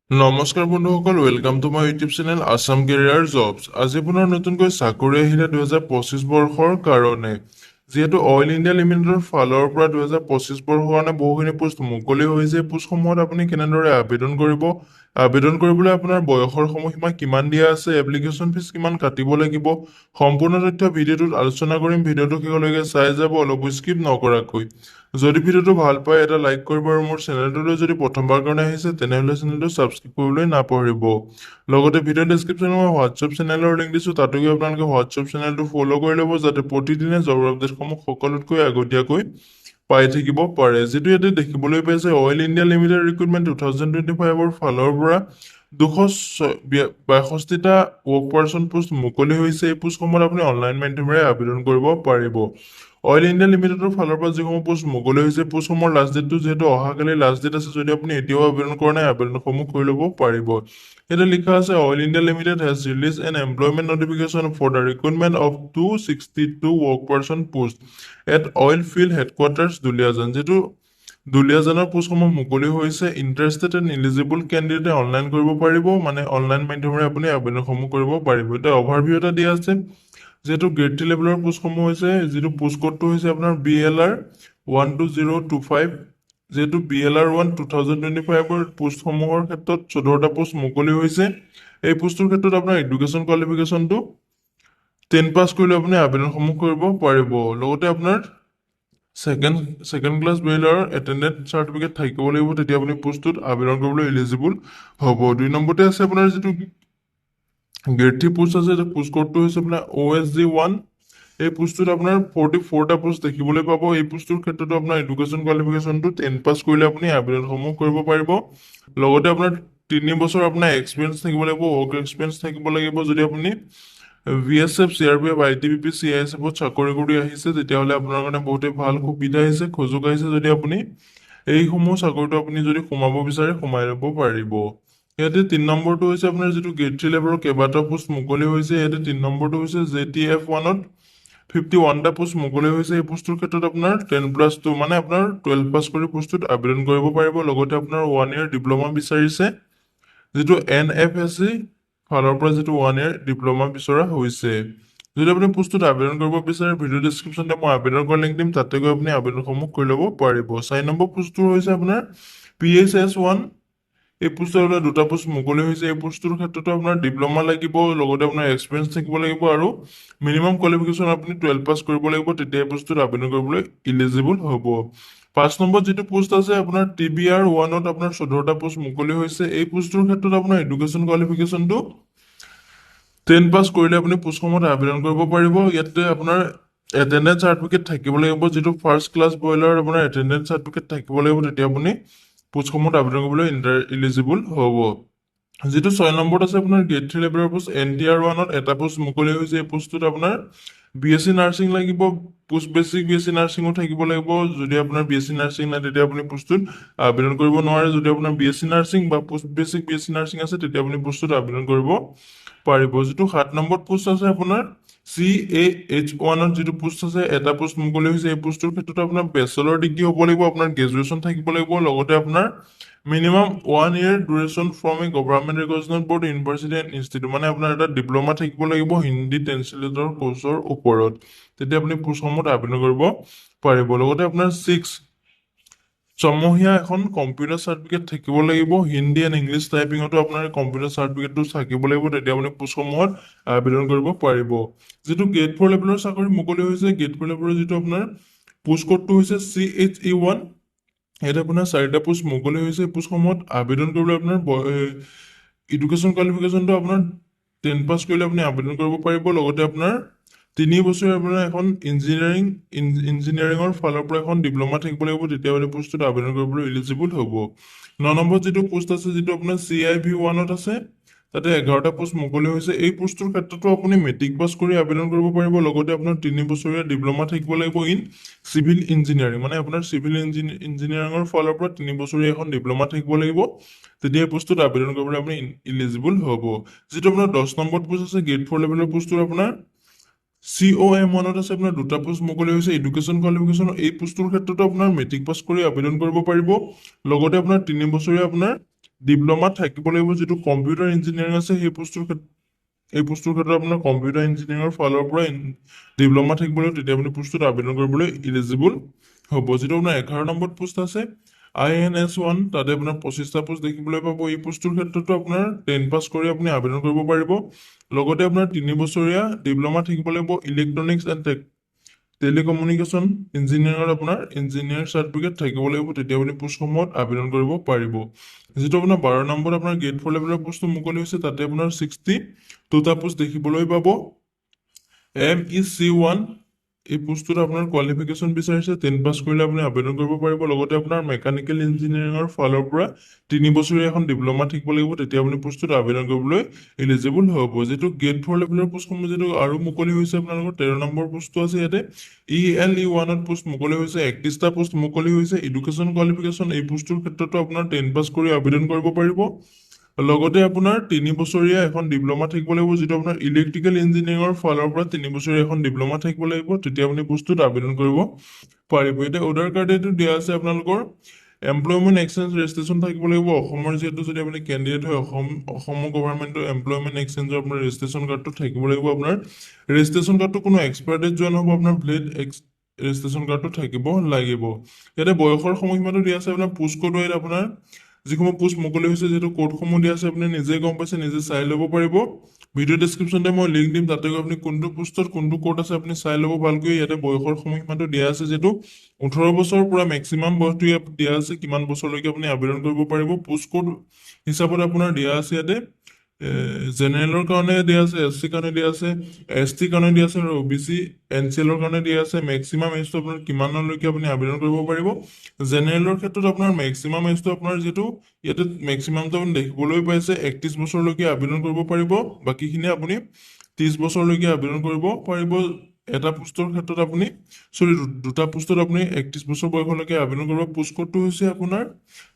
নমস্কাৰ বন্ধুসকল, welcome to my YouTube channel Assam career jobs. আজি পুনৰ নতুনকৈ চাকৰি আহিলে 2025 বৰ্ষৰ কাৰণে। যিহেতু অইল ইণ্ডিয়া লিমিটেডৰ ফালৰ পৰা 2025 বৰ্ষৰ কাৰণে বহুখিনি পোষ্ট মুকলি হৈছে। পোষ্টসমূহত আপুনি কেনেদৰে আবেদন কৰিব, আবেদন কৰিবলৈ আপোনাৰ বয়সৰ সময়সীমা কিমান দিয়া আছে, এপ্লিকেশ্যন ফিজ কিমান কাটিব লাগিব, সম্পূৰ্ণ তথ্য ভিডিঅ'টোত আলোচনা কৰিম। ভিডিঅ'টো শেষলৈকে চাই যাব, অলপ স্কিপ নকৰাকৈ। যদি ভিডিঅ'টো ভাল পায় এটা লাইক কৰিব আৰু মোৰ চেনেলটোলৈ যদি প্ৰথমবাৰ কাৰণে আহিছে তেনেহ'লে চেনেলটো ছাবস্ক্ৰাইব কৰিবলৈ নাপাহৰিব। লগতে ভিডিঅ' ডেছক্ৰিপশ্যনত মই হোৱাটছএপ চেনেলৰ লিংক দিছোঁ, তাতো গৈ আপোনালোকে হোৱাটছএপ চেনেলটো ফ'ল' কৰি ল'ব, যাতে প্ৰতিদিনে জব আপডেটসমূহ সকলোতকৈ আগতীয়াকৈ পাই থাকিব পাৰে। যিটো ইয়াতে দেখিবলৈ পাইছে, অইল ইণ্ডিয়া লিমিটেড ৰিক্ৰুটমেণ্ট 2025ৰ ফালৰ পৰা 262টা ৱৰ্ক পাৰ্চন পোষ্ট মুকলি হৈছে। এই পোষ্টসমূহত আপুনি অনলাইন মাধ্যমেৰে আবেদন কৰিব পাৰিব। অইল ইণ্ডিয়া লিমিটেডৰ ফালৰ পৰা যিসমূহ পোষ্ট মুকলি হৈছে, পোষ্টসমূহৰ লাষ্ট ডেটটো যিহেতু অহাকালি লাষ্ট ডেট আছে, যদি আপুনি এতিয়াও আবেদন কৰা নাই আবেদনসমূহ কৰি ল'ব পাৰিব। ইয়াতে লিখা আছে, Oil India Limited has release an employment notification for the recruitment of 262 work person post at oil field headquarters Duliajan. যিটো দুলিয়াজানৰ পোষ্টসমূহ মুকলি হৈছে। ইণ্টাৰেষ্টেড এণ্ড এলিজিবল কেণ্ডিডেটে অনলাইন কৰিব পাৰিব, মানে অনলাইন মাধ্যমেৰে আপুনি আবেদনসমূহ কৰিব পাৰিব। এতিয়া অভাৰভিউ এটা দিয়া আছে। যিহেতু গ্ৰেড 3 লেভেলৰ পোষ্টসমূহ হৈছে, যিটো পোষ্ট কোডটো হৈছে আপোনাৰ BLR 12025। যিহেতু BLR 2025ৰ পোষ্টসমূহৰ ক্ষেত্ৰত 14টা পোষ্ট মুকলি হৈছে। এই পোষ্টৰ ক্ষেত্ৰত আপোনাৰ এডুকেশ্যন কোৱালিফিকেশ্যনটো 10 পাছ কৰিলে আপুনি আবেদনসমূহ কৰিব পাৰিব। লগতে আপোনাৰ second class BLR attendance certificate থাকিব লাগিব, তেতিয়া আপুনি পোষ্টটোত আবেদন কৰিবলৈ এলিজিবল হ'ব। 2 নম্বৰতে আছে আপোনাৰ যিটো গ্ৰেড 3 পোষ্ট আছে, পোষ্ট কোডটো হৈছে আপোনাৰ OSG 1। এই পোষ্টটোত আপোনাৰ 44টা পোষ্ট দেখিবলৈ পাব। এই পোষ্টটোৰ ক্ষেত্ৰতো আপোনাৰ এডুকেশ্যন কোৱালিফিকেশ্যনটো 10 পাছ কৰিলে আপুনি আবেদনসমূহ কৰিব পাৰিব। লগতে আপোনাৰ 3 বছৰ আপোনাৰ এক্সপিৰিয়েঞ্চ থাকিব লাগিব, ৱৰ্ক এক্সপিৰিয়েঞ্চ থাকিব লাগিব। যদি আপুনি VSF, CRPF, ITBP, CISFত চাকৰি কৰি আহিছে, তেতিয়াহ'লে আপোনাৰ কাৰণে বহুতেই ভাল সুবিধা আহিছে, সুযোগ আহিছে। যদি আপুনি এইসমূহ চাকৰিটো আপুনি যদি সোমাব বিচাৰে, সোমাই ল'ব পাৰিব। ইয়াতে 3 নম্বৰটো হৈছে আপোনাৰ যিটো গ্ৰেড 3 লেভেলৰ কেইবাটাও পোষ্ট মুকলি হৈছে। ইয়াতে 3 নম্বৰটো হৈছে JTF1ত 51টা পোষ্ট মুকলি হৈছে। এই পোষ্টটোৰ ক্ষেত্ৰত আপোনাৰ 10+2 মানে আপোনাৰ 12 পাছ কৰি পোষ্টটোত আবেদন কৰিব পাৰিব। লগতে আপোনাৰ 1 year ডিপ্ল'মা বিচাৰিছে, যিটো NFSC ফালৰ পৰা যিটো 1 year ডিপ্ল'মা বিচৰা হৈছে। যদি আপুনি পোষ্টটোত আবেদন কৰিব বিচাৰে, ভিডিঅ' ডেছক্ৰিপশ্যনতে মই আবেদন কৰাৰ লিংক দিম, তাতে গৈ আপুনি আবেদনসমূহ কৰি ল'ব পাৰিব। 4 নম্বৰ পোষ্টটো হৈছে আপোনাৰ PHS1। এই পোষ্টৰ আপোনাৰ 2টা পোষ্ট মুকলি হৈছে। এই পোষ্টটোৰ ক্ষেত্ৰতো আপোনাৰ ডিপ্ল'মা লাগিব, লগতে আপোনাৰ এক্সপিৰিয়েঞ্চ থাকিব লাগিব আৰু মিনিমাম কোৱালিফিকেশ্যন আপুনি 12 পাছ কৰিব লাগিব, তেতিয়া এই পোষ্টটোত আবেদন কৰিবলৈ ইলিজিবল হ'ব। 5 নম্বৰ যিটো পোষ্ট আছে আপোনাৰ TBR1ত আপোনাৰ 14টা পোষ্ট মুকলি হৈছে। এই পোষ্টটোৰ ক্ষেত্ৰত আপোনাৰ এডুকেশ্যন কোৱালিফিকেশ্যনটো 10 পাছ কৰিলে আপুনি পোষ্টসমূহত আবেদন কৰিব পাৰিব। ইয়াতে আপোনাৰ এটেণ্ডেঞ্চ চাৰ্টিফিকেট থাকিব লাগিব, যিটো ফাৰ্ষ্ট ক্লাছ বইলাৰ আপোনাৰ এটেণ্ডেঞ্চ চাৰ্টিফিকেট থাকিব লাগিব, তেতিয়া আপুনি পোষ্টসমূহত আবেদন কৰিবলৈ ইলিজিবল হ'ব। যিটো 6 নম্বৰত আছে আপোনাৰ গ্ৰেড 3 লেভেলৰ পোষ্ট NTR1ত এটা পোষ্ট মুকলি হৈছে। এই পোষ্টটোত আপোনাৰ BSc নাৰ্ছিং লাগিব, পোষ্ট বেচিক BSc নাৰ্ছিঙো থাকিব লাগিব। যদি আপোনাৰ BSc নাৰ্ছিং নাই, তেতিয়া আপুনি পোষ্টটোত আবেদন কৰিব নোৱাৰে। যদি আপোনাৰ BSc নাৰ্ছিং বা পোষ্ট বেচিক BSc নাৰ্ছিং আছে, তেতিয়া আপুনি পোষ্টটোত আবেদন কৰিব পাৰিব। যিটো 7 নম্বৰত পোষ্ট আছে আপোনাৰ CAH1ত যিটো পোষ্ট আছে, এটা পোষ্ট মুকলি হৈছে। এই পোষ্টটোৰ ক্ষেত্ৰত আপোনাৰ বেচেলৰ ডিগ্ৰী হ'ব লাগিব, আপোনাৰ গ্ৰেজুৱেশ্যন থাকিব লাগিব, লগতে আপোনাৰ minimum 1 year duration from A government recognised board university and institute, মানে আপোনাৰ এটা ডিপ্ল'মা থাকিব লাগিব হিন্দী ট্ৰেন্সলেটৰ কোৰ্চৰ ওপৰত, তেতিয়া আপুনি পোষ্টসমূহত আবেদন কৰিব পাৰিব। লগতে আপোনাৰ 6 ছমহীয়া এখন কম্পিউটাৰ চাৰ্টিফিকেট থাকিব লাগিব। হিন্দী এণ্ড ইংলিছ টাইপিঙতো আপোনাৰ কম্পিউটাৰ চাৰ্টিফিকেটটো থাকিব লাগিব, তেতিয়া আপুনি পোষ্টসমূহত আবেদন কৰিব পাৰিব। যিটো গ্ৰেড 4 লেভেলৰ চাকৰি মুকলি হৈছে, গ্ৰেড 4 লেভেলৰ যিটো আপোনাৰ পোষ্ট কোডটো হৈছে CHE1। ইয়াতে আপোনাৰ 4টা পোষ্ট মুকলি হৈছে। এই পোষ্টসমূহত আবেদন কৰিবলৈ আপোনাৰ এডুকেশ্যন কোৱালিফিকেশ্যনটো আপোনাৰ 10 পাছ কৰিলে আপুনি আবেদন কৰিব পাৰিব। লগতে আপোনাৰ 3 বছৰীয়া আপোনাৰ এখন ইঞ্জিনিয়াৰিঙৰ ফালৰ পৰা এখন ডিপ্ল'মা থাকিব লাগিব, তেতিয়া আপুনি পোষ্টটোত আবেদন কৰিবলৈ ইলিজিবল হ'ব। 9 নম্বৰত যিটো পোষ্ট আছে, যিটো আপোনাৰ CIV1ত আছে, তাতে 11টা পোষ্ট মুকলি হৈছে। এই পোষ্টটোৰ ক্ষেত্ৰতো আপুনি মেট্ৰিক পাছ কৰি আবেদন কৰিব পাৰিব। লগতে আপোনাৰ 3 বছৰীয়া ডিপ্ল'মা থাকিব লাগিব ইন চিভিল ইঞ্জিনিয়াৰিং, মানে আপোনাৰ চিভিল ইঞ্জিনিয়াৰিঙৰ ফালৰ পৰা 3 বছৰীয়া এখন ডিপ্ল'মা থাকিব লাগিব, তেতিয়া এই পোষ্টটোত আবেদন কৰিবলৈ আপুনি ইলিজিবল হ'ব। যিটো আপোনাৰ 10 নম্বৰত পোষ্ট আছে, গ্ৰেড 4 লেভেলৰ পোষ্টটোত আপোনাৰ COM1ত আছে, আপোনাৰ 2টা পোষ্ট মুকলি হৈছে এডুকেশ্যন কোৱালিফিকেশ্যন। এই পোষ্টটোৰ ক্ষেত্ৰতো আপোনাৰ মেট্ৰিক পাছ কৰি আবেদন কৰিব পাৰিব। লগতে আপোনাৰ 3 বছৰীয়া আপোনাৰ ডিপ্ল'মা থাকিব লাগিব, যিটো কম্পিউটাৰ ইঞ্জিনিয়াৰিং আছে এই পোষ্টটোৰ ক্ষেত্ৰত আপোনাৰ কম্পিউটাৰ ইঞ্জিনিয়াৰিঙৰ ফালৰ পৰা ডিপ্ল'মা থাকিব লাগিব, তেতিয়া আপুনি পোষ্টটোত আবেদন কৰিবলৈ ইলিজিবল হ'ব। যিটো আপোনাৰ 11 নম্বৰত পোষ্ট আছে INS1, তাতে আপোনাৰ 25টা পোষ্ট দেখিবলৈ পাব। এই পোষ্টটোৰ ক্ষেত্ৰতো আপোনাৰ 10 পাছ কৰি আপুনি আবেদন কৰিব পাৰিব। লগতে আপোনাৰ 3 বছৰীয়া ডিপ্ল'মা থাকিব লাগিব ইলেক্ট্ৰনিক্স এণ্ড টেলিকমিউনিকেশ্যন ইঞ্জিনিয়াৰিঙত আপোনাৰ ইঞ্জিনিয়াৰ চাৰ্টিফিকেট থাকিব লাগিব, তেতিয়া আপুনি পোষ্টসমূহত আবেদন কৰিব পাৰিব। যিটো আপোনাৰ 12 নম্বৰত আপোনাৰ গ্ৰেড 4 লেভেলৰ পোষ্টটো মুকলি হৈছে, তাতে আপোনাৰ 62টা পোষ্ট দেখিবলৈ পাব। MEC1 এই পোষ্টটোত আপোনাৰ কোৱালিফিকেশ্যন বিচাৰিছে, 10 পাছ কৰিলে আপুনি আবেদন কৰিব পাৰিব। লগতে আপোনাৰ মেকানিকেল ইঞ্জিনিয়াৰিঙৰ ফালৰ পৰা 3 বছৰীয়া এখন ডিপ্ল'মা থাকিব লাগিব, তেতিয়া আপুনি পোষ্টটোত আবেদন কৰিবলৈ ইলিজিবল হ'ব। যিটো গ্ৰেড 4 লেভেলৰ পোষ্টসমূহ যিটো আৰু মুকলি হৈছে, আপোনালোকৰ 13 নম্বৰ পোষ্টটো আছে ইয়াতে ELE1ত পোষ্ট মুকলি হৈছে, 31টা পোষ্ট মুকলি হৈছে। এডুকেশ্যন কোৱালিফিকেশ্যন এই পোষ্টটোৰ ক্ষেত্ৰতো আপোনাৰ 10 পাছ কৰি আবেদন কৰিব পাৰিব। লগতে আপোনাৰ 3 বছৰীয়া এখন ডিপ্ল'মা থাকিব লাগিব, যিটো আপোনাৰ ইলেক্ট্ৰিকেল ইঞ্জিনিয়াৰিঙৰ ফালৰ পৰা 3 বছৰীয়া এখন ডিপ্ল'মা থাকিব লাগিব, তেতিয়া আপুনি পোষ্টটোত আবেদন কৰিব পাৰিব। এতিয়া অৰ্ডাৰ কাৰ্ড এইটো দিয়া আছে আপোনালোকৰ এমপ্লয়মেণ্ট এক্সচেঞ্জ ৰেজিষ্ট্ৰেশ্যন থাকিব লাগিব। অসমৰ যিহেতু যদি আপুনি কেণ্ডিডেট হয়, অসমৰ গভৰ্ণমেণ্টৰ এমপ্লয়মেণ্ট এক্সচেঞ্জৰ আপোনাৰ ৰেজিষ্ট্ৰেশ্যন কাৰ্ডটো থাকিব লাগিব। আপোনাৰ ৰেজিষ্ট্ৰেশ্যন কাৰ্ডটো কোনো এক্সপায়াৰ ডেট যোৱা নহ'ব, আপোনাৰ ভেলিড ৰেজিষ্ট্ৰেশ্যন কাৰ্ডটো থাকিব লাগিব। ইয়াতে বয়সৰ সময়সীমাটো দিয়া আছে আপোনাৰ পোষ্ট কোড ৱাইজ আপোনাৰ যিসমূহ পোষ্ট মুকলি হৈছে, যিহেতু কোডসমূহ দিয়া আছে, আপুনি নিজে গম পাইছে, নিজে চাই ল'ব পাৰিব। ভিডিঅ' ডেছক্ৰিপশ্যনতে মই লিংক দিম, তাতে গৈ আপুনি কোনটো পোষ্টত কোনটো কোড আছে আপুনি চাই ল'ব ভালকৈ। ইয়াতে বয়সৰ সময়সীমাটো দিয়া আছে, যিহেতু 18 বছৰৰ পৰা মেক্সিমাম বয়সটো ইয়াত দিয়া আছে, কিমান বছৰলৈকে আপুনি আবেদন কৰিব পাৰিব। পোষ্ট কোড হিচাপত আপোনাৰ দিয়া আছে ইয়াতে জেনেৰেলৰ কাৰণে দিয়া আছে, SC কাৰণে দিয়া আছে, ST কাৰণে দিয়া আছে, আৰু OBC NCLৰ কাৰণে দিয়া আছে। মেক্সিমাম এজটো আপোনাৰ কিমানলৈকে আপুনি আবেদন কৰিব পাৰিব। জেনেৰেলৰ ক্ষেত্ৰত আপোনাৰ মেক্সিমাম এজটো আপোনাৰ যিটো ইয়াতে মেক্সিমামটো আপুনি দেখিবলৈ পাইছে 31 বছৰলৈকে আবেদন কৰিব পাৰিব। বাকীখিনি আপুনি 30 বছৰলৈকে আবেদন কৰিব পাৰিব। এটা পোষ্টৰ ক্ষেত্ৰত আপুনি দুটা পোষ্টত আপুনি 31 বছৰ বয়সলৈকে আবেদন কৰিব। পোষ্ট কোডটো হৈছে আপোনাৰ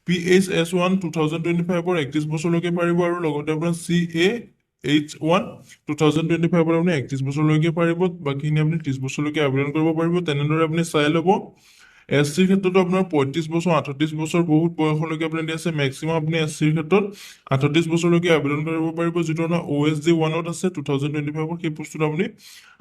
PHS1 2025ৰ 31 বছৰলৈকে পাৰিব, আৰু লগতে আপোনাৰ CAH1 2025ৰ আপুনি 31 বছৰলৈকে পাৰিব। বাকীখিনি আপুনি 30 বছৰলৈকে আবেদন কৰিব পাৰিব। তেনেদৰে আপুনি চাই ল'ব। SCৰ ক্ষেত্ৰতো আপোনাৰ 35 বছৰ 38 বছৰ বহুত বয়সলৈকে আপুনি দি আছে। মেক্সিমাম আপুনি SCৰ ক্ষেত্ৰত 38 বছৰলৈকে আবেদন কৰিব পাৰিব। যিটো আপোনাৰ OSG1ত আছে 2025ৰ, সেই পোষ্টটোত আপুনি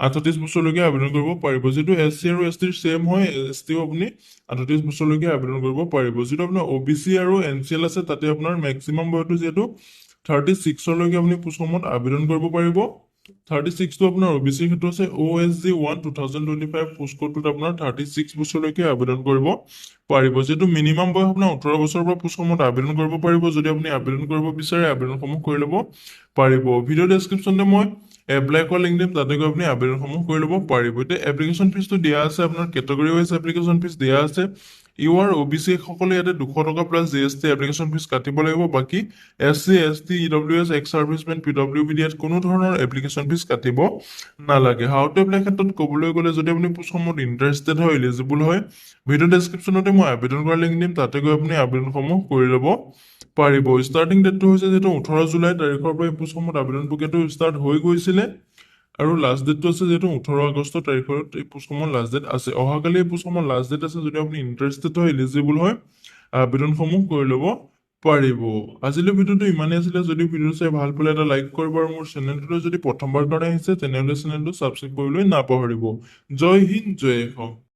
38 বছৰলৈকে আবেদন কৰিব পাৰিব। যিটো SC আৰু STৰ ছেম হয়, STও আপুনি 38 বছৰলৈকে আবেদন কৰিব পাৰিব। যিটো আপোনাৰ OBC আৰু NCL আছে, তাতে আপোনাৰ মেক্সিমাম বয়সটো যিহেতু 36লৈকে আপুনি পোষ্টসমূহত আবেদন কৰিব পাৰিব। 36টো আপোনাৰ OBCৰ ক্ষেত্ৰত আছে। OSG1 2025 পোষ্ট কোডটোত আপোনাৰ 36 বছৰলৈকে আবেদন কৰিব পাৰিব। যিহেতু মিনিমাম বয়স আপোনাৰ 18 বছৰৰ পৰা পোষ্টসমূহত আবেদন কৰিব পাৰিব। যদি আপুনি আবেদন কৰিব বিচাৰে, আবেদনসমূহ কৰি ল'ব পাৰিব। ভিডিঅ' ডেছক্ৰিপশ্যনতে মই এপ্লাই কৰা লিংক দিম, তাতে গৈ আপুনি আবেদনসমূহ কৰি ল'ব পাৰিব। এতিয়া এপ্লিকেশ্যন ফিজটো দিয়া আছে, আপোনাৰ কেটেগৰী ৱাইজ এপ্লিকেশ্যন ফিজ দিয়া আছে। ইউআৰ OBC সকলে ইয়াতে 200 টকা প্লাছ GST এপ্লিকেশ্যন ফিজ কাটিব লাগিব। বাকী SC ST EWS ex servicemen PWB ইয়াত কোনো ধৰণৰ এপ্লিকেশ্যন ফিজ কাটিব নালাগে। হাউ টু এপ্লাই ক্ষেত্ৰত ক'বলৈ গ'লে, যদি আপুনি পোষ্টসমূহত ইণ্টাৰেষ্টেড হয়, এলিজিবল হয়, ভিডিঅ' ডেছক্ৰিপশ্যনতে মই আবেদন কৰা লিংক দিম, তাতে গৈ আপুনি আবেদনসমূহ কৰি ল'ব পাৰিব। ষ্টাৰ্টিং ডেটটো হৈছে যিহেতু 18 জুলাই তাৰিখৰ পৰা এই পোষ্টসমূহত আবেদন প্ৰক্ৰিয়াটো ষ্টাৰ্ট হৈ গৈছিলে, আৰু লাষ্ট ডেটটো আছে যিহেতু 18 আগষ্ট তাৰিখত এই পোষ্টসমূহৰ লাষ্ট ডেট আছে। অহাকালি এই পোষ্টসমূহৰ লাষ্ট ডেট আছে। যদি আপুনি ইণ্টাৰেষ্টেড হয়, এলিজিবল হয়, আবেদনসমূহ কৰি ল'ব পাৰিব। আজিলৈ ভিডিঅ'টো ইমানেই আছিলে। যদি ভিডিঅ' চাই ভাল পালে এটা লাইক কৰিব, আৰু মোৰ চেনেলটোলৈ যদি প্ৰথমবাৰ কাৰণে আহিছে, তেনেহ'লে চেনেলটো ছাবস্ক্ৰাইব কৰিবলৈ নাপাহৰিব। জয় হিন্দ, জয় অসম।